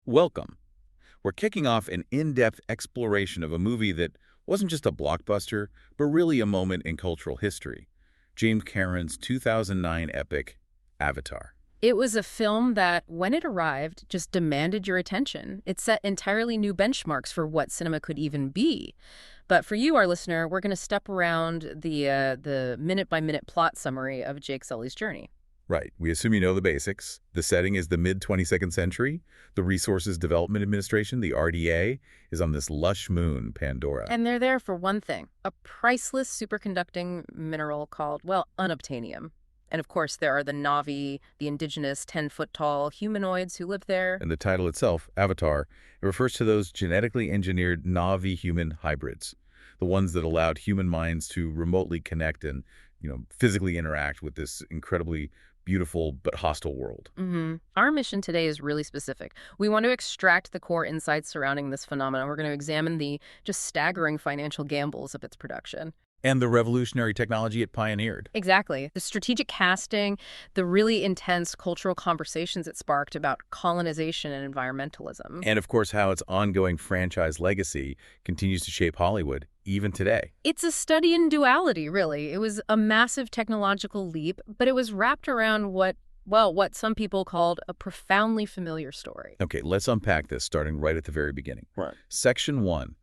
Welcome. We're kicking off an in-depth exploration of a movie that wasn't just a blockbuster, but really a moment in cultural history. James Cameron's 2009 epic, Avatar. It was a film that, when it arrived, just demanded your attention. It set entirely new benchmarks for what cinema could even be. But for you, our listener, we're going to step around the minute-by-minute plot summary of Jake Sully's journey. Right. We assume you know the basics. The setting is the mid-22nd century. The Resources Development Administration, the RDA, is on this lush moon, Pandora. And they're there for one thing, a priceless superconducting mineral called, well, unobtainium. And of course, there are the Na'vi, the indigenous 10-foot-tall humanoids who live there. And the title itself, Avatar, it refers to those genetically engineered Na'vi-human hybrids, the ones that allowed human minds to remotely connect and, physically interact with this incredibly beautiful but hostile world. Our mission today is really specific. We want to extract the core insights surrounding this phenomenon. We're going to examine the just staggering financial gambles of its production. And the revolutionary technology it pioneered. Exactly. The strategic casting, the really intense cultural conversations it sparked about colonization and environmentalism. And of course, how its ongoing franchise legacy continues to shape Hollywood, even today. It's a study in duality, really. It was a massive technological leap, but it was wrapped around what some people called a profoundly familiar story. Okay, let's unpack this, starting right at the very beginning. Right. Section 1.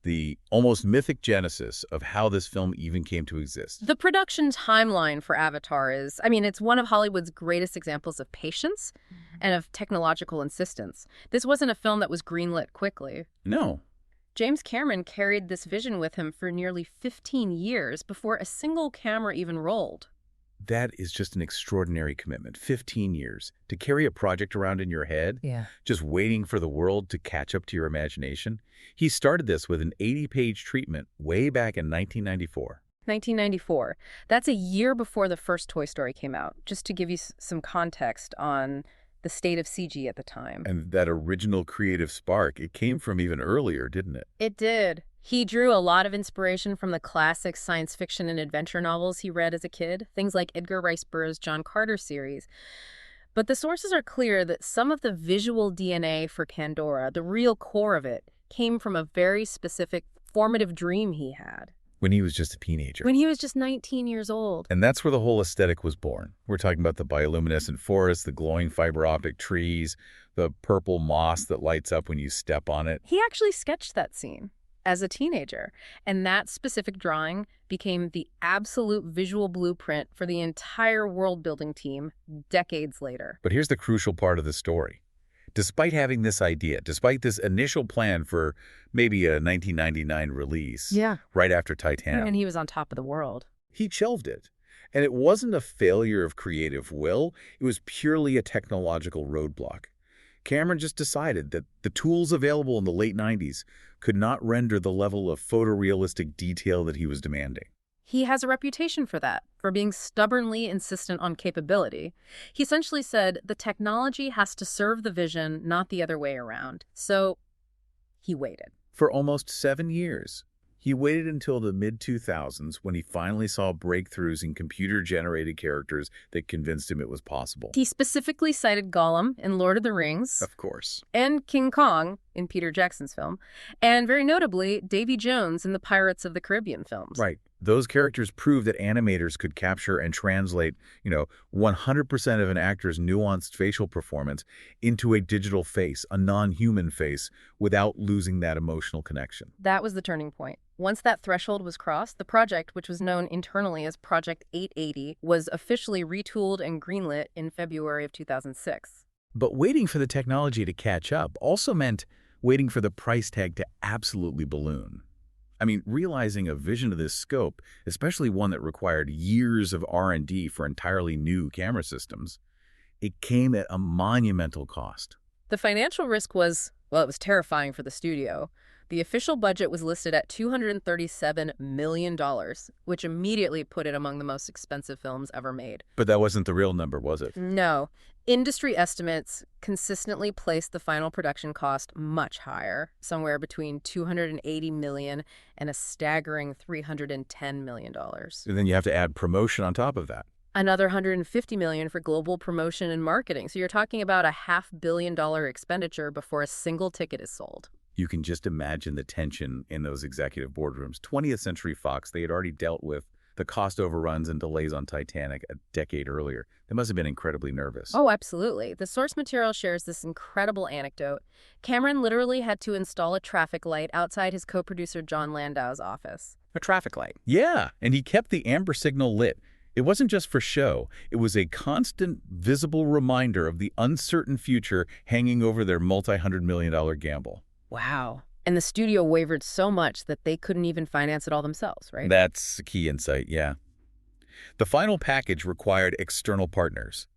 The almost mythic genesis of how this film even came to exist. The production timeline for Avatar is, it's one of Hollywood's greatest examples of patience and of technological insistence. This wasn't a film that was greenlit quickly. No. James Cameron carried this vision with him for nearly 15 years before a single camera even rolled. That is just an extraordinary commitment. 15 years. To carry a project around in your head, just waiting for the world to catch up to your imagination. He started this with an 80-page treatment way back in 1994. 1994. That's a year before the first Toy Story came out, just to give you some context on the state of CG at the time. And that original creative spark, it came from even earlier, didn't it? It did. He drew a lot of inspiration from the classic science fiction and adventure novels he read as a kid, things like Edgar Rice Burroughs' John Carter series. But the sources are clear that some of the visual DNA for Pandora, the real core of it, came from a very specific formative dream he had. When he was just a teenager. When he was just 19 years old. And that's where the whole aesthetic was born. We're talking about the bioluminescent forests, the glowing fiber optic trees, the purple moss that lights up when you step on it. He actually sketched that scene as a teenager, and that specific drawing became the absolute visual blueprint for the entire world-building team decades later. But here's the crucial part of the story. Despite having this idea, despite this initial plan for maybe a 1999 release, right after Titanic, and he was on top of the world, he shelved it. And it wasn't a failure of creative will, it was purely a technological roadblock. Cameron just decided that the tools available in the late 90s could not render the level of photorealistic detail that he was demanding. He has a reputation for that, for being stubbornly insistent on capability. He essentially said the technology has to serve the vision, not the other way around. So he waited. For almost 7 years. He waited until the mid-2000s when he finally saw breakthroughs in computer-generated characters that convinced him it was possible. He specifically cited Gollum in Lord of the Rings. Of course. And King Kong in Peter Jackson's film. And very notably, Davy Jones in the Pirates of the Caribbean films. Right. Those characters proved that animators could capture and translate, 100% of an actor's nuanced facial performance into a digital face, a non-human face, without losing that emotional connection. That was the turning point. Once that threshold was crossed, the project, which was known internally as Project 880, was officially retooled and greenlit in February of 2006. But waiting for the technology to catch up also meant waiting for the price tag to absolutely balloon. Realizing a vision of this scope, especially one that required years of R&D for entirely new camera systems, it came at a monumental cost. The financial risk was, it was terrifying for the studio. The official budget was listed at $237 million, which immediately put it among the most expensive films ever made. But that wasn't the real number, was it? No. Industry estimates consistently placed the final production cost much higher, somewhere between $280 million and a staggering $310 million. And then you have to add promotion on top of that. Another $150 million for global promotion and marketing. So you're talking about a $500 million expenditure before a single ticket is sold. You can just imagine the tension in those executive boardrooms. 20th Century Fox, they had already dealt with the cost overruns and delays on Titanic a decade earlier. They must have been incredibly nervous. Oh, absolutely. The source material shares this incredible anecdote. Cameron literally had to install a traffic light outside his co-producer John Landau's office. A traffic light. Yeah, and he kept the amber signal lit. It wasn't just for show. It was a constant, visible reminder of the uncertain future hanging over their multi-hundred-million-dollar gamble. Wow. And the studio wavered so much that they couldn't even finance it all themselves, right? That's a key insight, yeah. The final package required external partners.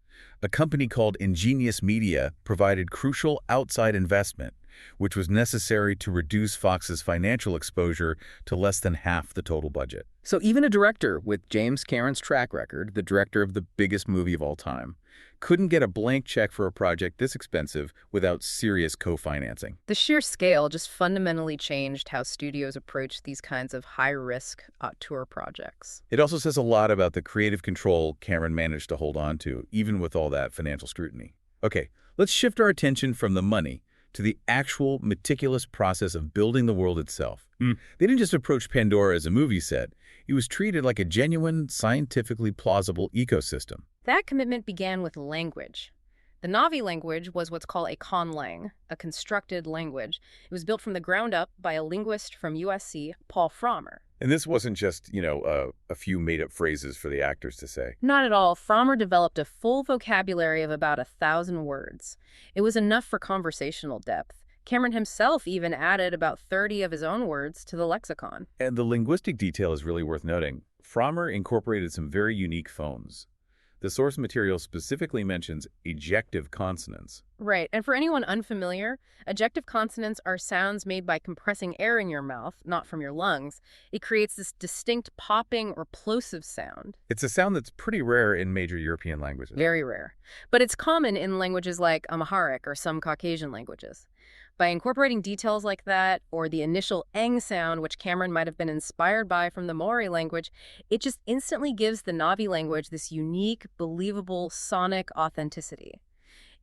A company called Ingenious Media provided crucial outside investment, which was necessary to reduce Fox's financial exposure to less than half the total budget. So even a director with James Cameron's track record, the director of the biggest movie of all time, couldn't get a blank check for a project this expensive without serious co-financing. The sheer scale just fundamentally changed how studios approach these kinds of high-risk auteur projects. It also says a lot about the creative control Cameron managed to hold on to, even with all that financial scrutiny. Okay, let's shift our attention from the money to the actual meticulous process of building the world itself. They didn't just approach Pandora as a movie set. It was treated like a genuine, scientifically plausible ecosystem. That commitment began with language. The Na'vi language was what's called a conlang, a constructed language. It was built from the ground up by a linguist from USC, Paul Frommer. And this wasn't just, a few made-up phrases for the actors to say. Not at all. Frommer developed a full vocabulary of about 1,000 words. It was enough for conversational depth. Cameron himself even added about 30 of his own words to the lexicon. And the linguistic detail is really worth noting. Frommer incorporated some very unique phones. The source material specifically mentions ejective consonants. Right, and for anyone unfamiliar, ejective consonants are sounds made by compressing air in your mouth, not from your lungs. It creates this distinct popping or plosive sound. It's a sound that's pretty rare in major European languages. Very rare. But it's common in languages like Amharic or some Caucasian languages. By incorporating details like that, or the initial eng sound, which Cameron might have been inspired by from the Maori language, it just instantly gives the Na'vi language this unique, believable, sonic authenticity.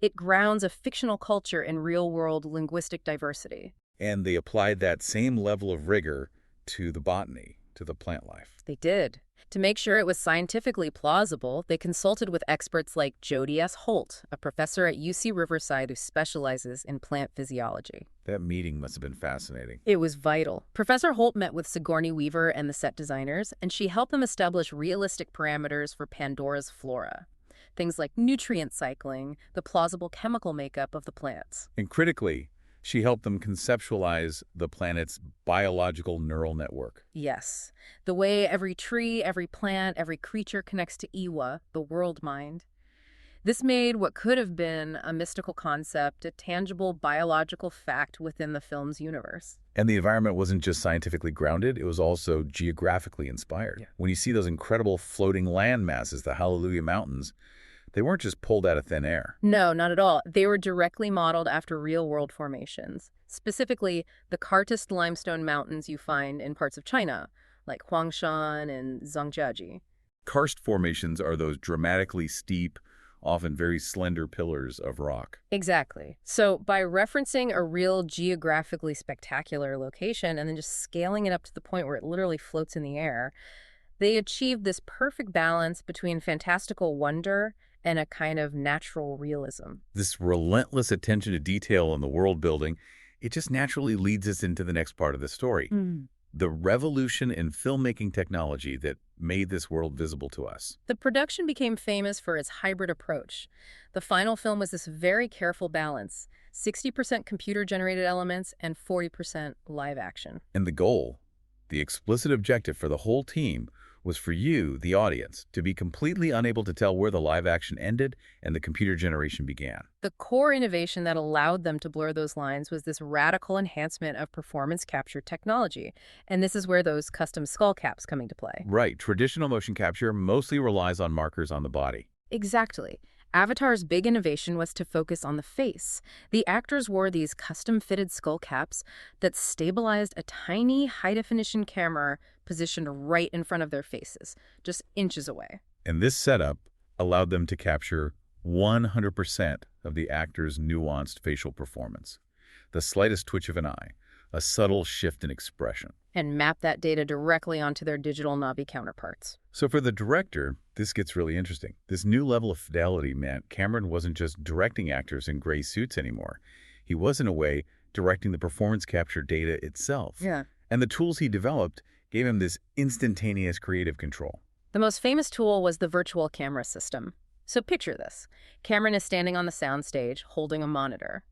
It grounds a fictional culture in real-world linguistic diversity. And they applied that same level of rigor to the botany, to the plant life. They did. To make sure it was scientifically plausible, they consulted with experts like Jody S. Holt, a professor at UC Riverside who specializes in plant physiology. That meeting must have been fascinating. It was vital. Professor Holt met with Sigourney Weaver and the set designers, and she helped them establish realistic parameters for Pandora's flora. Things like nutrient cycling, the plausible chemical makeup of the plants. And critically, she helped them conceptualize the planet's biological neural network. Yes. The way every tree, every plant, every creature connects to Eywa, the world mind. This made what could have been a mystical concept a tangible biological fact within the film's universe. And the environment wasn't just scientifically grounded, it was also geographically inspired. Yeah. When you see those incredible floating land masses, the Hallelujah Mountains, they weren't just pulled out of thin air. No, not at all. They were directly modeled after real-world formations, specifically the karst limestone mountains you find in parts of China, like Huangshan and Zhangjiajie. Karst formations are those dramatically steep, often very slender pillars of rock. Exactly. So by referencing a real geographically spectacular location and then just scaling it up to the point where it literally floats in the air, they achieved this perfect balance between fantastical wonder and a kind of natural realism. This relentless attention to detail in the world building, it just naturally leads us into the next part of the story. The revolution in filmmaking technology that made this world visible to us. The production became famous for its hybrid approach. The final film was this very careful balance, 60% computer-generated elements and 40% live action. And the goal, the explicit objective for the whole team, was for you, the audience, to be completely unable to tell where the live action ended and the computer generation began. The core innovation that allowed them to blur those lines was this radical enhancement of performance capture technology. And this is where those custom skull caps come into play. Right. Traditional motion capture mostly relies on markers on the body. Exactly. Avatar's big innovation was to focus on the face. The actors wore these custom-fitted skull caps that stabilized a tiny high-definition camera positioned right in front of their faces, just inches away. And this setup allowed them to capture 100% of the actor's nuanced facial performance. The slightest twitch of an eye, a subtle shift in expression. And map that data directly onto their digital Navi counterparts. So for the director, this gets really interesting. This new level of fidelity meant Cameron wasn't just directing actors in gray suits anymore. He was, in a way, directing the performance capture data itself. Yeah. And the tools he developed gave him this instantaneous creative control. The most famous tool was the virtual camera system. So picture this. Cameron is standing on the soundstage, holding a monitor.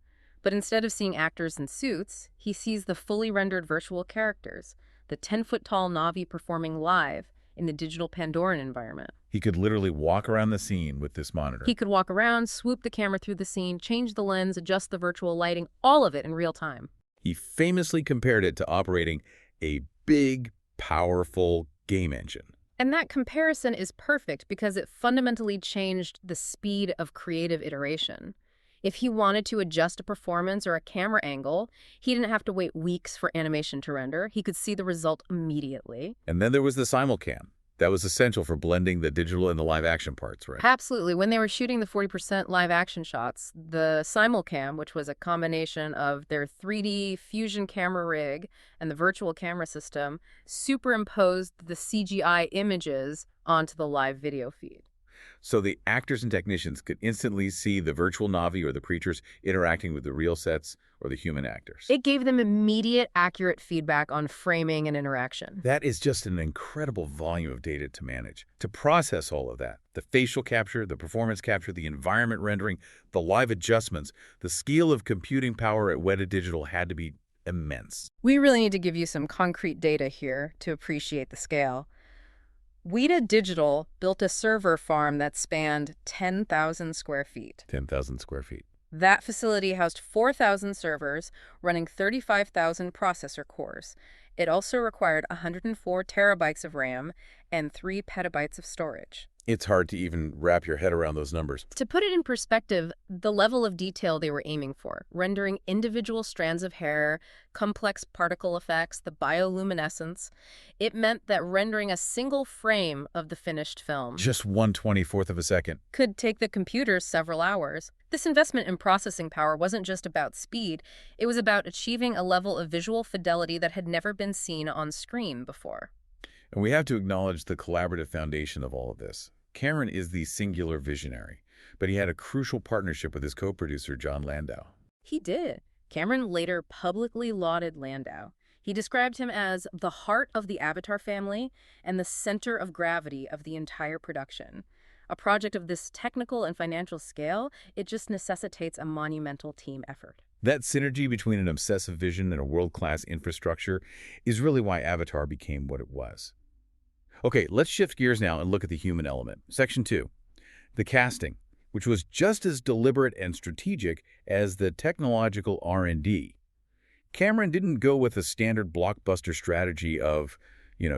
But instead of seeing actors in suits, he sees the fully rendered virtual characters, the 10-foot-tall Navi performing live in the digital Pandoran environment. He could literally walk around the scene with this monitor. He could walk around, swoop the camera through the scene, change the lens, adjust the virtual lighting, all of it in real time. He famously compared it to operating a big, powerful game engine. And that comparison is perfect because it fundamentally changed the speed of creative iteration. If he wanted to adjust a performance or a camera angle, he didn't have to wait weeks for animation to render. He could see the result immediately. And then there was the simulcam. That was essential for blending the digital and the live action parts, right? Absolutely. When they were shooting the 40% live action shots, the simulcam, which was a combination of their 3D fusion camera rig and the virtual camera system, superimposed the CGI images onto the live video feed. So the actors and technicians could instantly see the virtual Navi or the creatures interacting with the real sets or the human actors. It gave them immediate, accurate feedback on framing and interaction. That is just an incredible volume of data to manage. To process all of that, the facial capture, the performance capture, the environment rendering, the live adjustments, the scale of computing power at Weta Digital had to be immense. We really need to give you some concrete data here to appreciate the scale. Weta Digital built a server farm that spanned 10,000 square feet. 10,000 square feet. That facility housed 4,000 servers running 35,000 processor cores. It also required 104 terabytes of RAM and 3 petabytes of storage. It's hard to even wrap your head around those numbers. To put it in perspective, the level of detail they were aiming for, rendering individual strands of hair, complex particle effects, the bioluminescence, it meant that rendering a single frame of the finished film, Just 1/24 of a second. could take the computers several hours. This investment in processing power wasn't just about speed, it was about achieving a level of visual fidelity that had never been seen on screen before. And we have to acknowledge the collaborative foundation of all of this. Cameron is the singular visionary, but he had a crucial partnership with his co-producer, John Landau. He did. Cameron later publicly lauded Landau. He described him as the heart of the Avatar family and the center of gravity of the entire production. A project of this technical and financial scale, it just necessitates a monumental team effort. That synergy between an obsessive vision and a world-class infrastructure is really why Avatar became what it was. Okay, let's shift gears now and look at the human element. Section 2, the casting, which was just as deliberate and strategic as the technological R&D. Cameron didn't go with a standard blockbuster strategy of,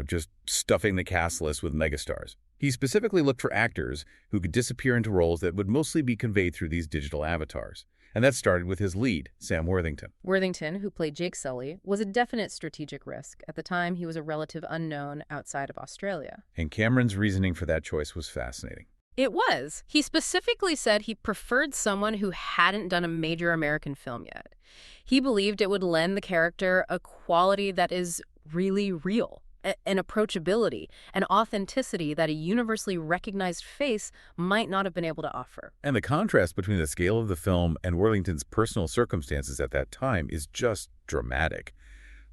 just stuffing the cast list with megastars. He specifically looked for actors who could disappear into roles that would mostly be conveyed through these digital avatars. And that started with his lead, Sam Worthington. Worthington, who played Jake Sully, was a definite strategic risk. At the time, he was a relative unknown outside of Australia. And Cameron's reasoning for that choice was fascinating. It was. He specifically said he preferred someone who hadn't done a major American film yet. He believed it would lend the character a quality that is really real. An approachability, an authenticity that a universally recognized face might not have been able to offer. And the contrast between the scale of the film and Worthington's personal circumstances at that time is just dramatic.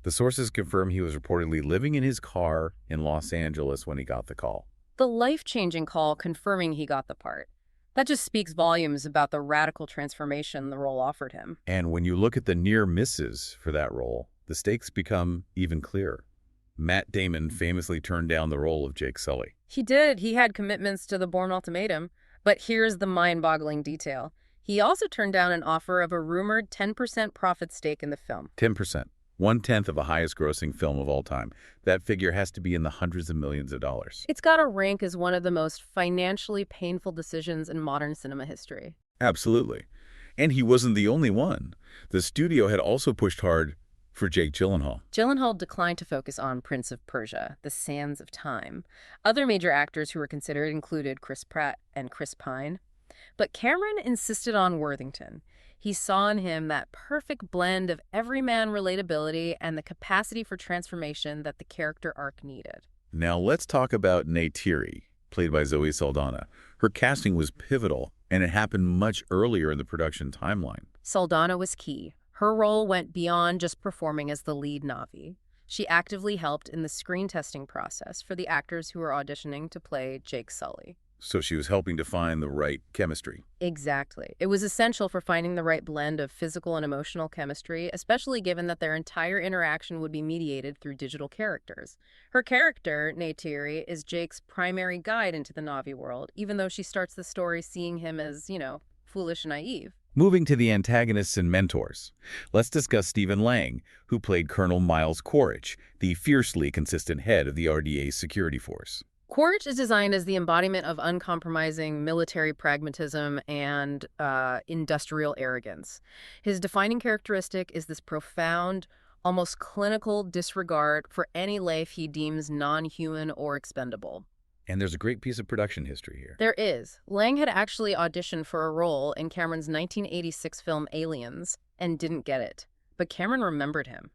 The sources confirm he was reportedly living in his car in Los Angeles when he got the call. The life-changing call confirming he got the part. That just speaks volumes about the radical transformation the role offered him. And when you look at the near misses for that role, the stakes become even clearer. Matt Damon famously turned down the role of Jake Sully. He did. He had commitments to the Bourne Ultimatum. But here's the mind-boggling detail. He also turned down an offer of a rumored 10% profit stake in the film. 10%. 1/10 of the highest-grossing film of all time. That figure has to be in the hundreds of millions of dollars. It's got to rank as one of the most financially painful decisions in modern cinema history. Absolutely. And he wasn't the only one. The studio had also pushed hard for Jake Gyllenhaal. Gyllenhaal declined to focus on Prince of Persia, The Sands of Time. Other major actors who were considered included Chris Pratt and Chris Pine. But Cameron insisted on Worthington. He saw in him that perfect blend of everyman relatability and the capacity for transformation that the character arc needed. Now let's talk about Neytiri, played by Zoe Saldana. Her casting was pivotal, and it happened much earlier in the production timeline. Saldana was key. Her role went beyond just performing as the lead Na'vi. She actively helped in the screen testing process for the actors who were auditioning to play Jake Sully. So she was helping to find the right chemistry. Exactly. It was essential for finding the right blend of physical and emotional chemistry, especially given that their entire interaction would be mediated through digital characters. Her character, Neytiri, is Jake's primary guide into the Na'vi world, even though she starts the story seeing him as, foolish and naive. Moving to the antagonists and mentors, let's discuss Stephen Lang, who played Colonel Miles Quaritch, the fiercely consistent head of the RDA's security force. Quaritch is designed as the embodiment of uncompromising military pragmatism and industrial arrogance. His defining characteristic is this profound, almost clinical disregard for any life he deems non-human or expendable. And there's a great piece of production history here. There is. Lang had actually auditioned for a role in Cameron's 1986 film Aliens and didn't get it. But Cameron remembered him.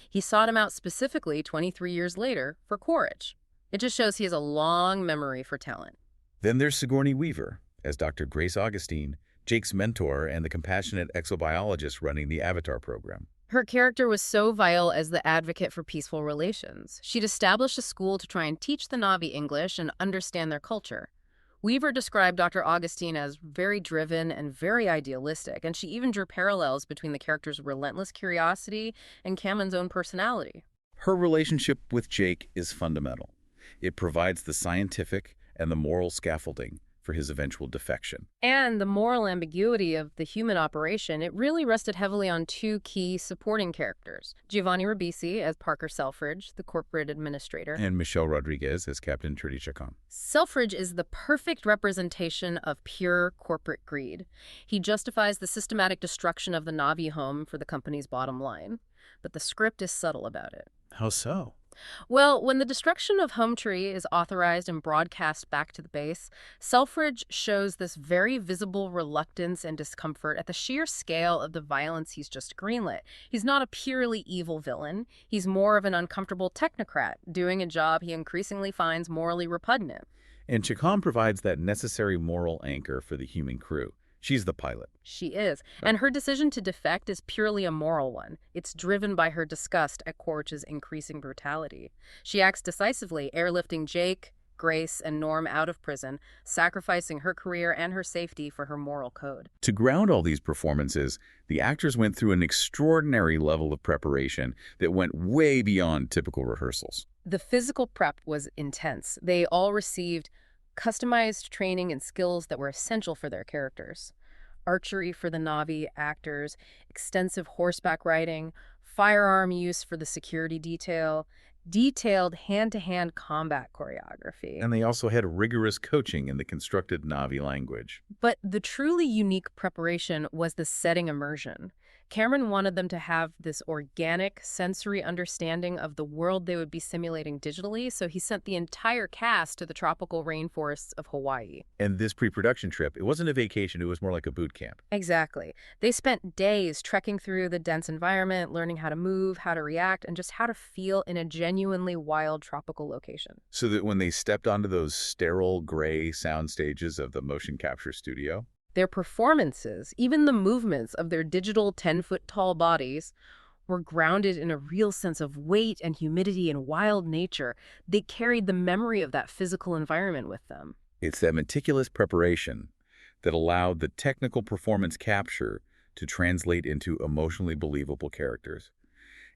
He sought him out specifically 23 years later for Quaritch. It just shows he has a long memory for talent. Then there's Sigourney Weaver as Dr. Grace Augustine, Jake's mentor and the compassionate exobiologist running the Avatar program. Her character was so vital as the advocate for peaceful relations. She'd established a school to try and teach the Na'vi English and understand their culture. Weaver described Dr. Augustine as very driven and very idealistic, and she even drew parallels between the character's relentless curiosity and Cameron's own personality. Her relationship with Jake is fundamental. It provides the scientific and the moral scaffolding for his eventual defection. And the moral ambiguity of the human operation, it really rested heavily on two key supporting characters. Giovanni Ribisi as Parker Selfridge, the corporate administrator. And Michelle Rodriguez as Captain Trudy Chacon. Selfridge is the perfect representation of pure corporate greed. He justifies the systematic destruction of the Na'vi home for the company's bottom line. But the script is subtle about it. How so? Well, when the destruction of Home Tree is authorized and broadcast back to the base, Selfridge shows this very visible reluctance and discomfort at the sheer scale of the violence he's just greenlit. He's not a purely evil villain. He's more of an uncomfortable technocrat, doing a job he increasingly finds morally repugnant. And Chacon provides that necessary moral anchor for the human crew. She's the pilot. She is. And her decision to defect is purely a moral one. It's driven by her disgust at Quaritch's increasing brutality. She acts decisively, airlifting Jake, Grace, and Norm out of prison, sacrificing her career and her safety for her moral code. To ground all these performances, the actors went through an extraordinary level of preparation that went way beyond typical rehearsals. The physical prep was intense. They all received customized training and skills that were essential for their characters. Archery for the Na'vi actors, extensive horseback riding, firearm use for the security detail, detailed hand-to-hand combat choreography. And they also had rigorous coaching in the constructed Na'vi language. But the truly unique preparation was the setting immersion. Cameron wanted them to have this organic, sensory understanding of the world they would be simulating digitally, so he sent the entire cast to the tropical rainforests of Hawaii. And this pre-production trip, it wasn't a vacation, it was more like a boot camp. Exactly. They spent days trekking through the dense environment, learning how to move, how to react, and just how to feel in a genuinely wild tropical location. So that when they stepped onto those sterile gray sound stages of the motion capture studio, their performances, even the movements of their digital 10-foot-tall bodies, were grounded in a real sense of weight and humidity and wild nature. They carried the memory of that physical environment with them. It's that meticulous preparation that allowed the technical performance capture to translate into emotionally believable characters.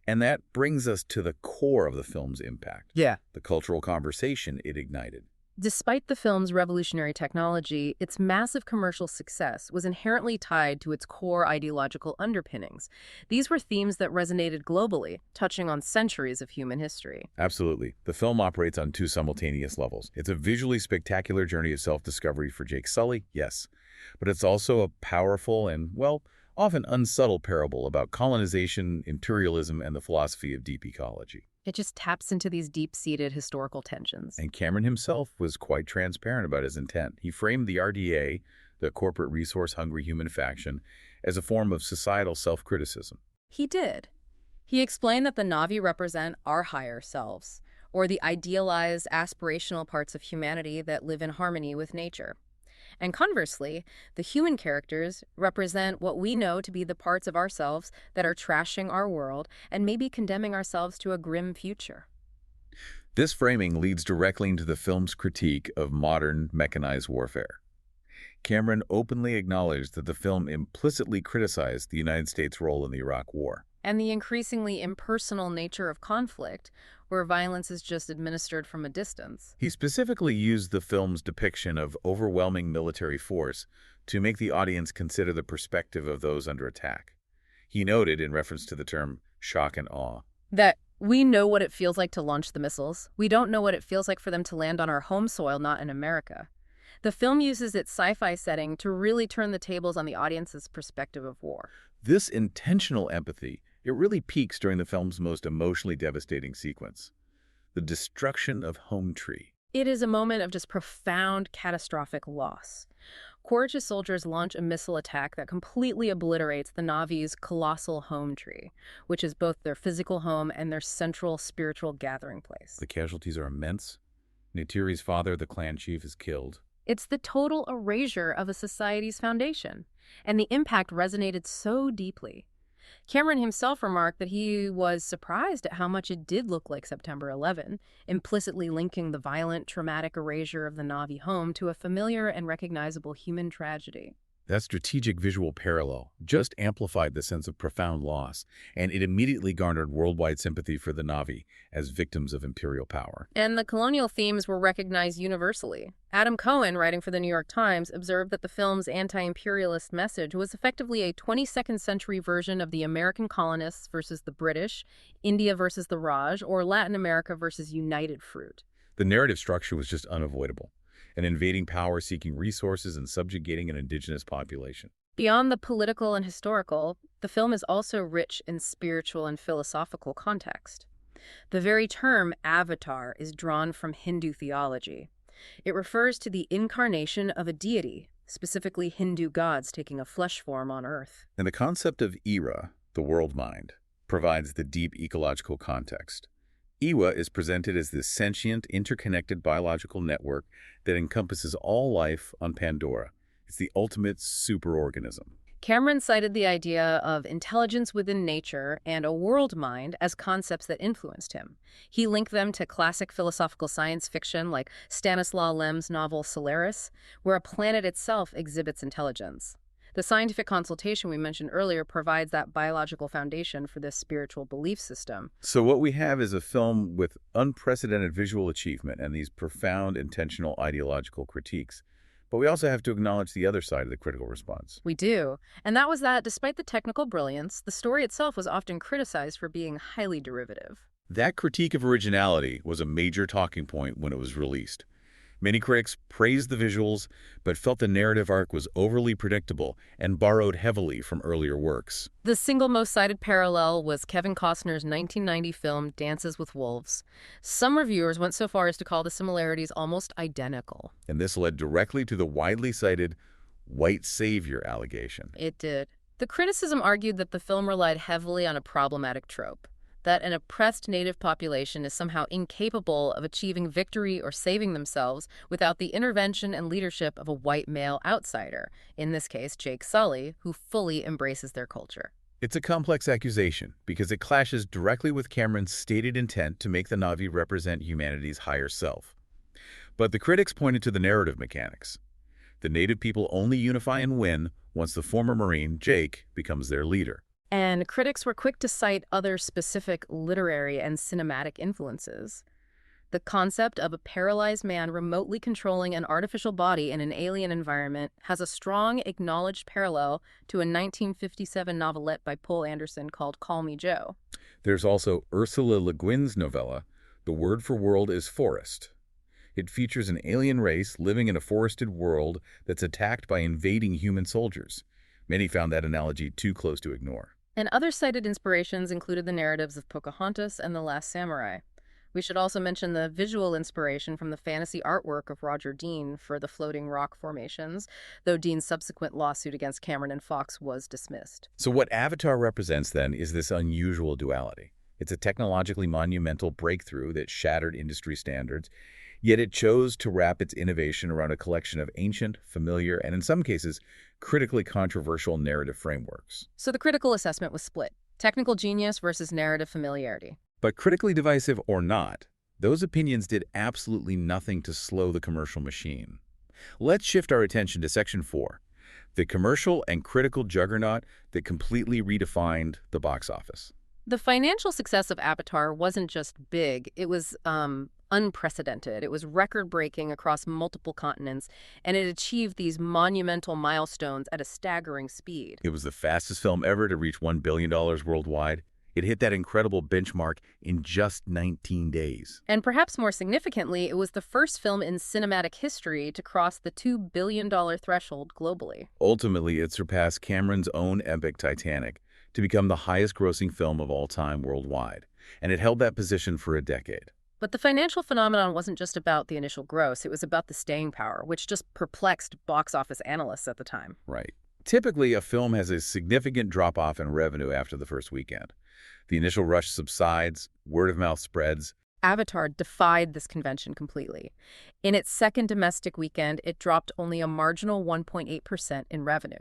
And that brings us to the core of the film's impact. Yeah. The cultural conversation it ignited. Despite the film's revolutionary technology, its massive commercial success was inherently tied to its core ideological underpinnings. These were themes that resonated globally, touching on centuries of human history. Absolutely. The film operates on two simultaneous levels. It's a visually spectacular journey of self-discovery for Jake Sully, yes. But it's also a powerful and, well, often unsubtle parable about colonization, imperialism, and the philosophy of deep ecology. It just taps into these deep-seated historical tensions. And Cameron himself was quite transparent about his intent. He framed the RDA, the corporate resource-hungry human faction, as a form of societal self-criticism. He did. He explained that the Na'vi represent our higher selves, or the idealized, aspirational parts of humanity that live in harmony with nature. And conversely, the human characters represent what we know to be the parts of ourselves that are trashing our world and maybe condemning ourselves to a grim future. This framing leads directly into the film's critique of modern mechanized warfare. Cameron openly acknowledged that the film implicitly criticized the United States' role in the Iraq War. And the increasingly impersonal nature of conflict, where violence is just administered from a distance. He specifically used the film's depiction of overwhelming military force to make the audience consider the perspective of those under attack. He noted, in reference to the term shock and awe, that we know what it feels like to launch the missiles. We don't know what it feels like for them to land on our home soil, not in America. The film uses its sci-fi setting to really turn the tables on the audience's perspective of war. This intentional empathy, it really peaks during the film's most emotionally devastating sequence, the destruction of Home Tree. It is a moment of just profound, catastrophic loss. Courageous soldiers launch a missile attack that completely obliterates the Na'vi's colossal home tree, which is both their physical home and their central spiritual gathering place. The casualties are immense. Neytiri's father, the clan chief, is killed. It's the total erasure of a society's foundation, and the impact resonated so deeply. Cameron himself remarked that he was surprised at how much it did look like September 11, implicitly linking the violent, traumatic erasure of the Na'vi home to a familiar and recognizable human tragedy. That strategic visual parallel just amplified the sense of profound loss, and it immediately garnered worldwide sympathy for the Na'vi as victims of imperial power. And the colonial themes were recognized universally. Adam Cohen, writing for the New York Times, observed that the film's anti-imperialist message was effectively a 22nd century version of the American colonists versus the British, India versus the Raj, or Latin America versus United Fruit. The narrative structure was just unavoidable. An invading power seeking resources and subjugating an indigenous population. Beyond the political and historical, the film is also rich in spiritual and philosophical context. The very term avatar is drawn from Hindu theology. It refers to the incarnation of a deity, specifically Hindu gods taking a flesh form on Earth. And the concept of Eywa, the world mind, provides the deep ecological context. Eywa is presented as this sentient, interconnected biological network that encompasses all life on Pandora. It's the ultimate superorganism. Cameron cited the idea of intelligence within nature and a world mind as concepts that influenced him. He linked them to classic philosophical science fiction like Stanislaw Lem's novel Solaris, where a planet itself exhibits intelligence. The scientific consultation we mentioned earlier provides that biological foundation for this spiritual belief system. So what we have is a film with unprecedented visual achievement and these profound intentional ideological critiques. But we also have to acknowledge the other side of the critical response. We do. And that was that, despite the technical brilliance, the story itself was often criticized for being highly derivative. That critique of originality was a major talking point when it was released. Many critics praised the visuals, but felt the narrative arc was overly predictable and borrowed heavily from earlier works. The single most cited parallel was Kevin Costner's 1990 film Dances with Wolves. Some reviewers went so far as to call the similarities almost identical. And this led directly to the widely cited white savior allegation. It did. The criticism argued that the film relied heavily on a problematic trope, that an oppressed native population is somehow incapable of achieving victory or saving themselves without the intervention and leadership of a white male outsider, in this case Jake Sully, who fully embraces their culture. It's a complex accusation because it clashes directly with Cameron's stated intent to make the Na'vi represent humanity's higher self. But the critics pointed to the narrative mechanics. The native people only unify and win once the former Marine, Jake, becomes their leader. And critics were quick to cite other specific literary and cinematic influences. The concept of a paralyzed man remotely controlling an artificial body in an alien environment has a strong acknowledged parallel to a 1957 novelette by Poul Anderson called Call Me Joe. There's also Ursula Le Guin's novella, The Word for World is Forest. It features an alien race living in a forested world that's attacked by invading human soldiers. Many found that analogy too close to ignore. And other cited inspirations included the narratives of Pocahontas and The Last Samurai. We should also mention the visual inspiration from the fantasy artwork of Roger Dean for the floating rock formations, though Dean's subsequent lawsuit against Cameron and Fox was dismissed. So what Avatar represents, then, is this unusual duality. It's a technologically monumental breakthrough that shattered industry standards, yet it chose to wrap its innovation around a collection of ancient, familiar, and in some cases, critically controversial narrative frameworks. So the critical assessment was split: technical genius versus narrative familiarity. But critically divisive or not, those opinions did absolutely nothing to slow the commercial machine. Let's shift our attention to Section 4, the commercial and critical juggernaut that completely redefined the box office. The financial success of Avatar wasn't just big, it was unprecedented. It was record-breaking across multiple continents, and it achieved these monumental milestones at a staggering speed. It was the fastest film ever to reach $1 billion worldwide. It hit that incredible benchmark in just 19 days. And perhaps more significantly, it was the first film in cinematic history to cross the $2 billion threshold globally. Ultimately, it surpassed Cameron's own epic Titanic to become the highest-grossing film of all time worldwide, and it held that position for a decade. But the financial phenomenon wasn't just about the initial gross, it was about the staying power, which just perplexed box office analysts at the time. Right. Typically, a film has a significant drop-off in revenue after the first weekend. The initial rush subsides, word-of-mouth spreads. Avatar defied this convention completely. In its second domestic weekend, it dropped only a marginal 1.8% in revenue.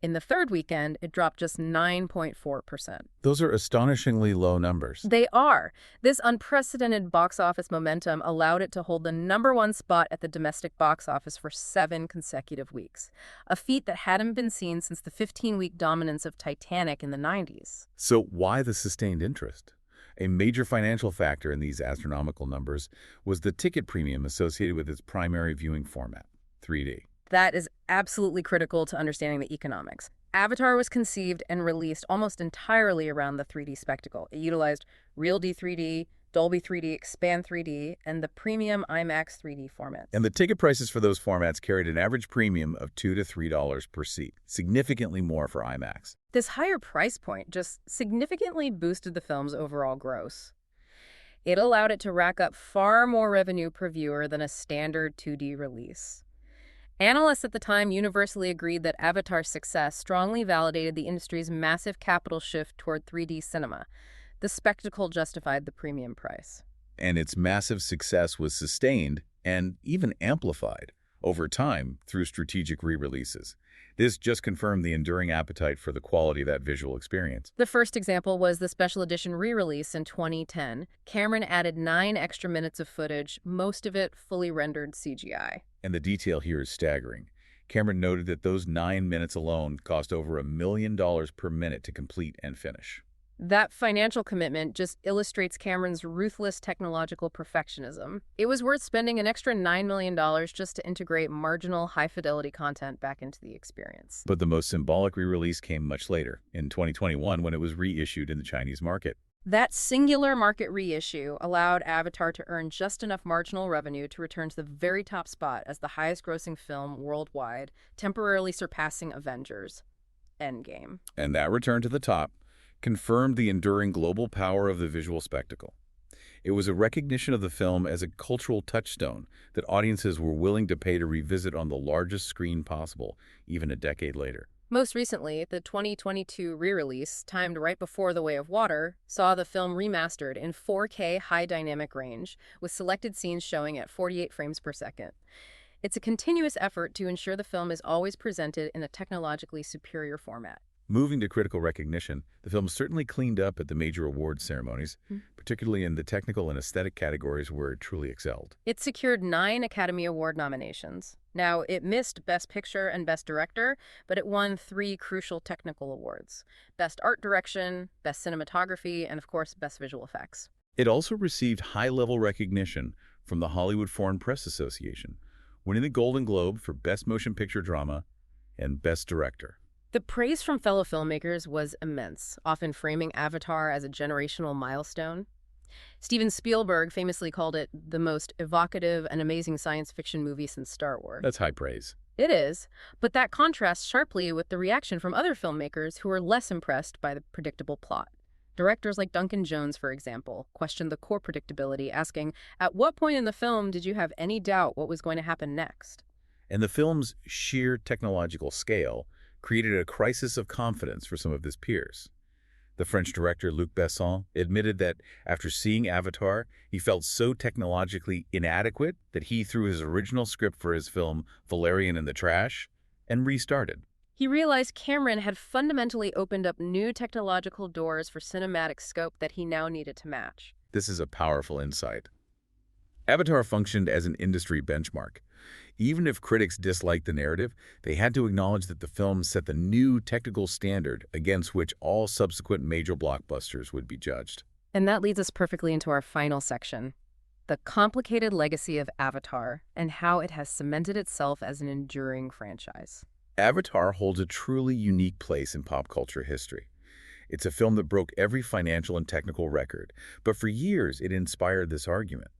In the third weekend, it dropped just 9.4%. Those are astonishingly low numbers. They are. This unprecedented box office momentum allowed it to hold the #1 spot at the domestic box office for 7 consecutive weeks, a feat that hadn't been seen since the 15-week dominance of Titanic in the 90s. So why the sustained interest? A major financial factor in these astronomical numbers was the ticket premium associated with its primary viewing format, 3D. That is absolutely critical to understanding the economics. Avatar was conceived and released almost entirely around the 3D spectacle. It utilized Real D 3D, Dolby 3D, Expand 3D, and the premium IMAX 3D formats. And the ticket prices for those formats carried an average premium of $2 to $3 per seat, significantly more for IMAX. This higher price point just significantly boosted the film's overall gross. It allowed it to rack up far more revenue per viewer than a standard 2D release. Analysts at the time universally agreed that Avatar's success strongly validated the industry's massive capital shift toward 3D cinema. The spectacle justified the premium price. And its massive success was sustained and even amplified over time through strategic re-releases. This just confirmed the enduring appetite for the quality of that visual experience. The first example was the special edition re-release in 2010. Cameron added 9 extra minutes of footage, most of it fully rendered CGI. And the detail here is staggering. Cameron noted that those 9 minutes alone cost over $1 million per minute to complete and finish. That financial commitment just illustrates Cameron's ruthless technological perfectionism. It was worth spending an extra $9 million just to integrate marginal, high-fidelity content back into the experience. But the most symbolic re-release came much later, in 2021, when it was reissued in the Chinese market. That singular market reissue allowed Avatar to earn just enough marginal revenue to return to the very top spot as the highest-grossing film worldwide, temporarily surpassing Avengers: Endgame. And that return to the top confirmed the enduring global power of the visual spectacle. It was a recognition of the film as a cultural touchstone that audiences were willing to pay to revisit on the largest screen possible, even a decade later. Most recently, the 2022 re-release, timed right before The Way of Water, saw the film remastered in 4K high dynamic range, with selected scenes showing at 48 frames per second. It's a continuous effort to ensure the film is always presented in a technologically superior format. Moving to critical recognition, the film certainly cleaned up at the major awards ceremonies, particularly in the technical and aesthetic categories where it truly excelled. It secured 9 Academy Award nominations. Now, it missed Best Picture and Best Director, but it won 3 crucial technical awards: Best Art Direction, Best Cinematography, and of course, Best Visual Effects. It also received high-level recognition from the Hollywood Foreign Press Association, winning the Golden Globe for Best Motion Picture Drama and Best Director. The praise from fellow filmmakers was immense, often framing Avatar as a generational milestone. Steven Spielberg famously called it the most evocative and amazing science fiction movie since Star Wars. That's high praise. It is, but that contrasts sharply with the reaction from other filmmakers who were less impressed by the predictable plot. Directors like Duncan Jones, for example, questioned the core predictability, asking, "At what point in the film did you have any doubt what was going to happen next?" And the film's sheer technological scale created a crisis of confidence for some of his peers. The French director Luc Besson admitted that after seeing Avatar, he felt so technologically inadequate that he threw his original script for his film Valerian in the trash and restarted. He realized Cameron had fundamentally opened up new technological doors for cinematic scope that he now needed to match. This is a powerful insight. Avatar functioned as an industry benchmark. Even if critics disliked the narrative, they had to acknowledge that the film set the new technical standard against which all subsequent major blockbusters would be judged. And that leads us perfectly into our final section, the complicated legacy of Avatar and how it has cemented itself as an enduring franchise. Avatar holds a truly unique place in pop culture history. It's a film that broke every financial and technical record, but for years it inspired this argument.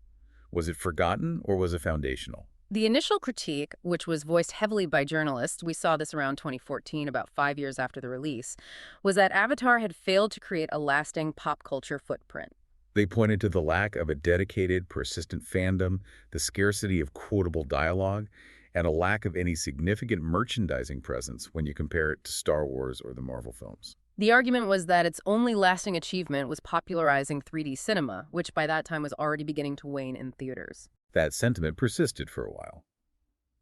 Was it forgotten or was it foundational? The initial critique, which was voiced heavily by journalists, we saw this around 2014, about 5 years after the release, was that Avatar had failed to create a lasting pop culture footprint. They pointed to the lack of a dedicated, persistent fandom, the scarcity of quotable dialogue, and a lack of any significant merchandising presence when you compare it to Star Wars or the Marvel films. The argument was that its only lasting achievement was popularizing 3D cinema, which by that time was already beginning to wane in theaters. That sentiment persisted for a while.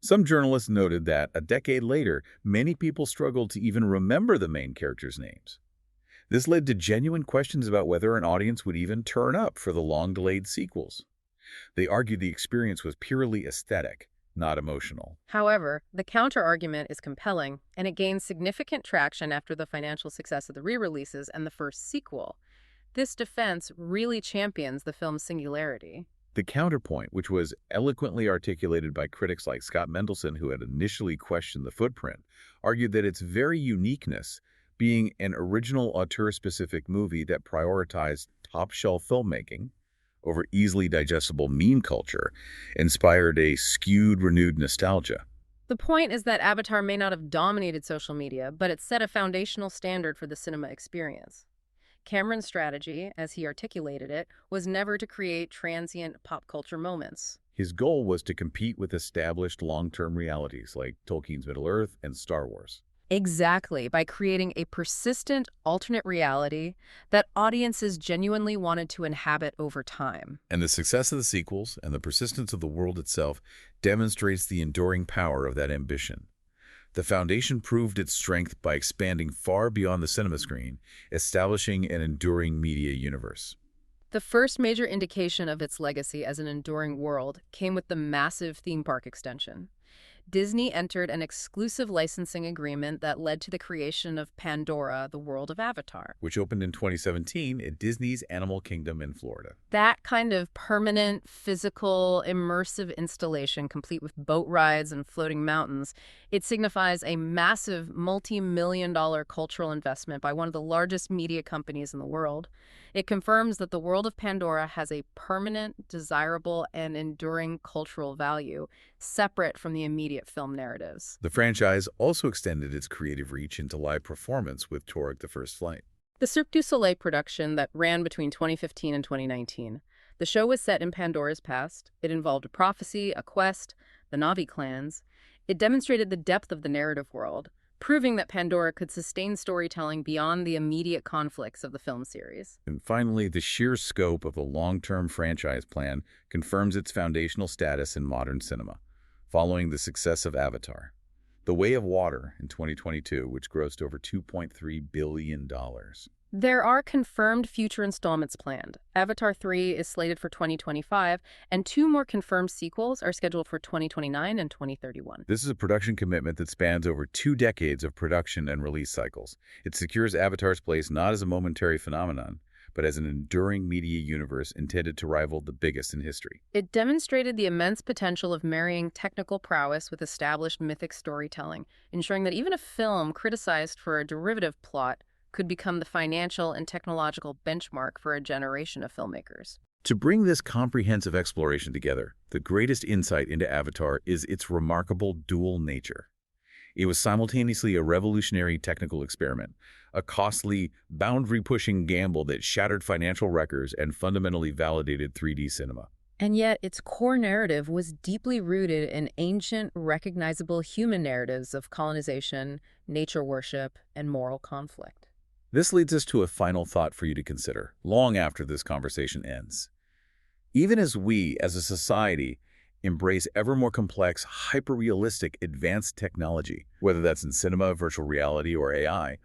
Some journalists noted that, a decade later, many people struggled to even remember the main characters' names. This led to genuine questions about whether an audience would even turn up for the long-delayed sequels. They argued the experience was purely aesthetic, not emotional. However, the counter-argument is compelling, and it gained significant traction after the financial success of the re-releases and the first sequel. This defense really champions the film's singularity. The counterpoint, which was eloquently articulated by critics like Scott Mendelson, who had initially questioned the footprint, argued that its very uniqueness, being an original auteur-specific movie that prioritized top-shelf filmmaking over easily digestible meme culture, inspired a skewed, renewed nostalgia. The point is that Avatar may not have dominated social media, but it set a foundational standard for the cinema experience. Cameron's strategy, as he articulated it, was never to create transient pop culture moments. His goal was to compete with established long-term realities like Tolkien's Middle-earth and Star Wars. Exactly, by creating a persistent alternate reality that audiences genuinely wanted to inhabit over time. And the success of the sequels and the persistence of the world itself demonstrates the enduring power of that ambition. The Foundation proved its strength by expanding far beyond the cinema screen, establishing an enduring media universe. The first major indication of its legacy as an enduring world came with the massive theme park extension. Disney entered an exclusive licensing agreement that led to the creation of Pandora, the world of Avatar, which opened in 2017 at Disney's Animal Kingdom in Florida. That kind of permanent, physical, immersive installation, complete with boat rides and floating mountains, it signifies a massive multi-million-dollar cultural investment by one of the largest media companies in the world. It confirms that the world of Pandora has a permanent, desirable, and enduring cultural value, separate from the immediate film narratives. The franchise also extended its creative reach into live performance with Torg the First Flight. The Cirque du Soleil production that ran between 2015 and 2019. The show was set in Pandora's past. It involved a prophecy, a quest, the Na'vi clans. It demonstrated the depth of the narrative world, proving that Pandora could sustain storytelling beyond the immediate conflicts of the film series. And finally, the sheer scope of the long-term franchise plan confirms its foundational status in modern cinema, following the success of Avatar. The Way of Water in 2022, which grossed over $2.3 billion. There are confirmed future installments planned. Avatar 3 is slated for 2025, and 2 more confirmed sequels are scheduled for 2029 and 2031. This is a production commitment that spans over 2 decades of production and release cycles. It secures Avatar's place not as a momentary phenomenon, but as an enduring media universe intended to rival the biggest in history. It demonstrated the immense potential of marrying technical prowess with established mythic storytelling, ensuring that even a film criticized for a derivative plot could become the financial and technological benchmark for a generation of filmmakers. To bring this comprehensive exploration together, the greatest insight into Avatar is its remarkable dual nature. It was simultaneously a revolutionary technical experiment, a costly, boundary-pushing gamble that shattered financial records and fundamentally validated 3D cinema. And yet, its core narrative was deeply rooted in ancient, recognizable human narratives of colonization, nature worship, and moral conflict. This leads us to a final thought for you to consider, long after this conversation ends. Even as we, as a society, embrace ever more complex, hyper-realistic, advanced technology, whether that's in cinema, virtual reality, or AI,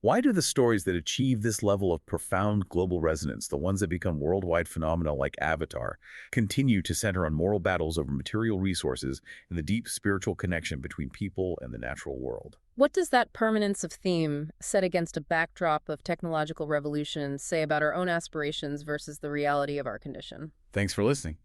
why do the stories that achieve this level of profound global resonance, the ones that become worldwide phenomena like Avatar, continue to center on moral battles over material resources and the deep spiritual connection between people and the natural world? What does that permanence of theme, set against a backdrop of technological revolution, say about our own aspirations versus the reality of our condition? Thanks for listening.